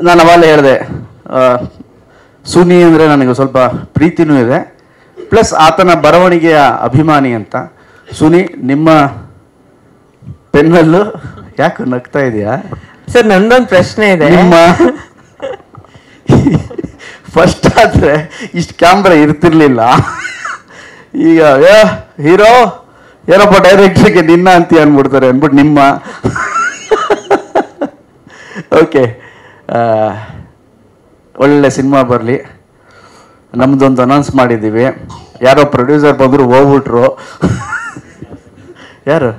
ನಾನು ಅವಾಗಲೇ ಹೇಳಿದೆ, ಸುನಿ ಅಂದರೆ ನನಗೆ ಸ್ವಲ್ಪ ಪ್ರೀತಿನೂ ಇದೆ, ಪ್ಲಸ್ ಆತನ ಬರವಣಿಗೆಯ ಅಭಿಮಾನಿ ಅಂತ. ಸುನಿ, ನಿಮ್ಮ ಪೆನ್ನಲ್ಲೂ ಯಾಕೆ ನಗ್ತಾ ಇದೆಯಾ ಸರ್? ನಂದೊಂದು ಪ್ರಶ್ನೆ ಇದೆ. ನಿಮ್ಮ ಫಸ್ಟ್ ಆದರೆ ಇಷ್ಟು ಕ್ಯಾಮ್ರಾ ಇರ್ತಿರ್ಲಿಲ್ಲ. ಈಗ ಹೀರೋ ಏನಪ್ಪ ಡೈರೆಕ್ಟ್ರಿಗೆ ನಿನ್ನ ಅಂತ ಅಂದ್ಬಿಡ್ತಾರೆ ಅಂದ್ಬಿಟ್ಟು ನಿಮ್ಮ. ಓಕೆ, ಒಳ್ಳೆ ಸಿನಿಮಾ ಬರಲಿ. ನಮ್ಮದೊಂದು ಅನೌನ್ಸ್ ಮಾಡಿದ್ದೀವಿ. ಯಾರೋ ಪ್ರೊಡ್ಯೂಸರ್ ಬಂದರು, ಹೋಗ್ಬಿಟ್ರು. ಯಾರು?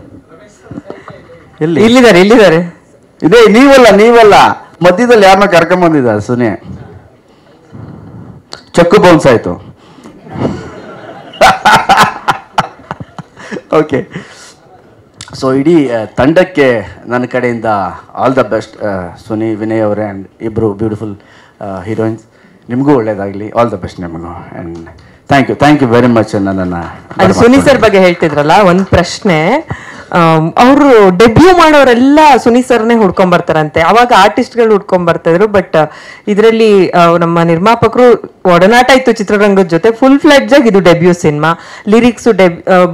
ಎಲ್ಲಿ? ಇಲ್ಲಿದ್ದಾರೆ. ಇದೇ ನೀವಲ್ಲ ಮಧ್ಯದಲ್ಲಿ ಯಾರನ್ನ ಕರ್ಕೊಂಬಂದಿದ್ದಾರೆ ಸುನಿ. ಚಕ್ಕು ಬೌನ್ಸ್ ಆಯ್ತು. ಓಕೆ, ಸೊ ಇಡೀ ತಂಡಕ್ಕೆ ನನ್ನ ಕಡೆಯಿಂದ all the best. Suni, Vinay ಅವರೇ, ಆ್ಯಂಡ್ ಇಬ್ಬರು ಬ್ಯೂಟಿಫುಲ್ ಹೀರೋಯಿನ್ಸ್. ನಿಮಗೂ ಒಳ್ಳೇದಾಗಲಿ. ಆಲ್ ದ ಬೆಸ್ಟ್ ನಿಮಗೂ. And thank you very much. ನನ್ನನ್ನು ಅದು ಸುನಿ ಸರ್ ಬಗ್ಗೆ ಹೇಳ್ತಿದ್ರಲ್ಲ, ಒಂದು ಪ್ರಶ್ನೆ. ಅವರು ಡೆಬ್ಯೂ ಮಾಡೋರೆಲ್ಲ ಸುನಿ ಸರ್ನೇ ಹುಡ್ಕೊಂಡ್ ಬರ್ತಾರಂತೆ. ಅವಾಗ ಆರ್ಟಿಸ್ಟ್ಗಳು ಹುಡ್ಕೊಂಡ್ ಬರ್ತಾ ಇದ್ರು, ಬಟ್ ಇದರಲ್ಲಿ ನಮ್ಮ ನಿರ್ಮಾಪಕರು ಒಡನಾಟ ಇತ್ತು ಚಿತ್ರರಂಗದ ಜೊತೆ. ಫುಲ್ ಫ್ಲೆಡ್ಜ್ ಆಗಿ ಇದು ಡೆಬ್ಯೂ ಸಿನಿಮಾ. ಲಿರಿಕ್ಸ್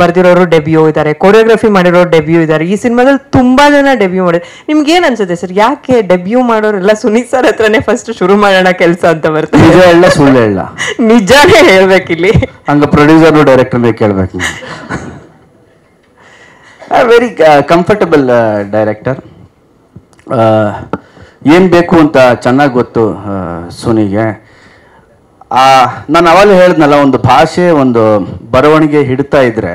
ಬರ್ದಿರೋರು ಡೆಬ್ಯೂ ಇದ್ದಾರೆ, ಕೊರಿಯೋಗ್ರಫಿ ಮಾಡಿರೋರು ಡೆಬ್ಯೂ ಇದ್ದಾರೆ. ಈ ಸಿನಿಮಾದಲ್ಲಿ ತುಂಬಾ ಜನ ಡೆಬ್ಯೂ ಮಾಡಿದ್ರು. ನಿಮ್ಗೆ ಏನ್ ಅನ್ಸುತ್ತೆ ಸರ್, ಯಾಕೆ ಡೆಬ್ಯೂ ಮಾಡೋರೆಲ್ಲ ಸುನಿ ಸರ್ ಹತ್ರನೇ ಫಸ್ಟ್ ಶುರು ಮಾಡೋಣ ಕೆಲಸ ಅಂತ ಬರ್ತಾರೆ? ನಿಜ ಹೇಳ ಸುಳ್ಳು ಹೇಳ? ನಿಜಾನೇ ಹೇಳ್ಬೇಕಿಲ್ಲಿ. ಹಂಗ ಪ್ರೊಡ್ಯೂಸರ್ ಡೈರೆಕ್ಟರ್ ಕೇಳ್ಬೇಕು. Very comfortable director. ಏನು ಬೇಕು ಅಂತ ಚೆನ್ನಾಗಿ ಗೊತ್ತು ಸುನಿಗೆ. ನಾನು ಅವಾಗಲೇ ಹೇಳಿದ್ನಲ್ಲ, ಒಂದು ಭಾಷೆ, ಒಂದು ಬರವಣಿಗೆ ಹಿಡ್ತಾ ಇದ್ರೆ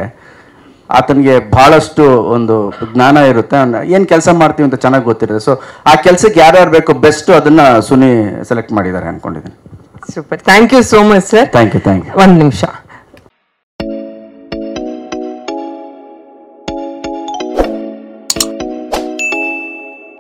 ಆತನಿಗೆ ಭಾಳಷ್ಟು ಒಂದು ಜ್ಞಾನ ಇರುತ್ತೆ. ಏನು ಕೆಲಸ ಮಾಡ್ತೀವಿ ಅಂತ ಚೆನ್ನಾಗಿ ಗೊತ್ತಿರುತ್ತೆ. ಸೊ ಆ ಕೆಲಸಕ್ಕೆ ಯಾರ್ಯಾರು ಬೇಕೋ ಬೆಸ್ಟು ಅದನ್ನು ಸುನಿ ಸೆಲೆಕ್ಟ್ ಮಾಡಿದ್ದಾರೆ ಅಂದ್ಕೊಂಡಿದ್ದೀನಿ. Super, thank you so much sir. Thank you. ಒಂದು ನಿಮಿಷ.